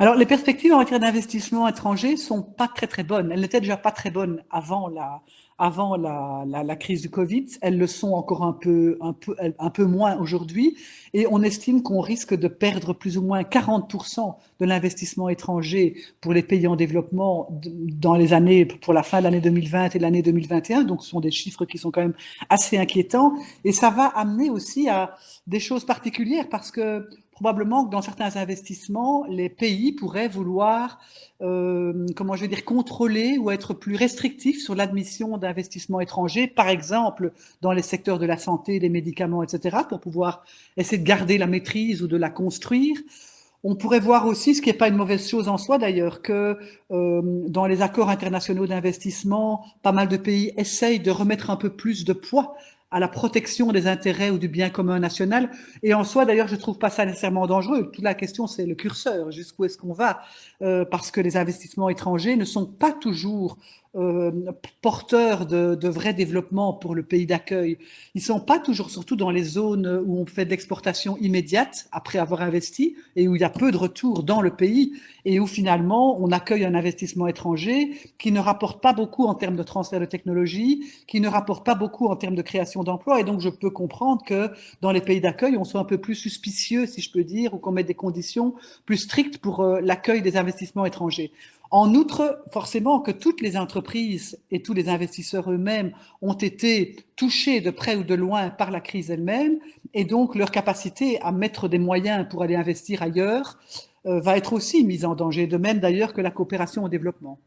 Alors, les perspectives en matière d'investissement étranger sont pas très très bonnes. Elles n'étaient déjà pas très bonnes avant la crise du Covid. Elles le sont encore un peu moins aujourd'hui. Et on estime qu'on risque de perdre plus ou moins 40% de l'investissement étranger pour les pays en développement dans les années, pour la fin de l'année 2020 et l'année 2021. Donc, ce sont des chiffres qui sont quand même assez inquiétants. Et ça va amener aussi à des choses particulières parce que probablement que dans certains investissements, les pays pourraient vouloir, comment je vais dire, contrôler ou être plus restrictifs sur l'admission d'investissements étrangers, par exemple dans les secteurs de la santé, des médicaments, etc., pour pouvoir essayer de garder la maîtrise ou de la construire. On pourrait voir aussi, ce qui n'est pas une mauvaise chose en soi d'ailleurs, que dans les accords internationaux d'investissement, pas mal de pays essayent de remettre un peu plus de poids à la protection des intérêts ou du bien commun national. Et en soi, d'ailleurs, je ne trouve pas ça nécessairement dangereux. Toute la question, c'est le curseur, jusqu'où est-ce qu'on va, parce que les investissements étrangers ne sont pas toujours euh, porteurs de vrai développement pour le pays d'accueil. Ils ne sont pas toujours, surtout dans les zones où on fait de l'exportation immédiate après avoir investi et où il y a peu de retour dans le pays et où finalement on accueille un investissement étranger qui ne rapporte pas beaucoup en termes de transfert de technologie, qui ne rapporte pas beaucoup en termes de création d'emplois. Et donc je peux comprendre que dans les pays d'accueil, on soit un peu plus suspicieux, si je peux dire, ou qu'on mette des conditions plus strictes pour l'accueil des investissements étrangers. En outre, forcément que toutes les entreprises et tous les investisseurs eux-mêmes ont été touchés de près ou de loin par la crise elle-même, et donc leur capacité à mettre des moyens pour aller investir ailleurs va être aussi mise en danger, de même d'ailleurs que la coopération au développement.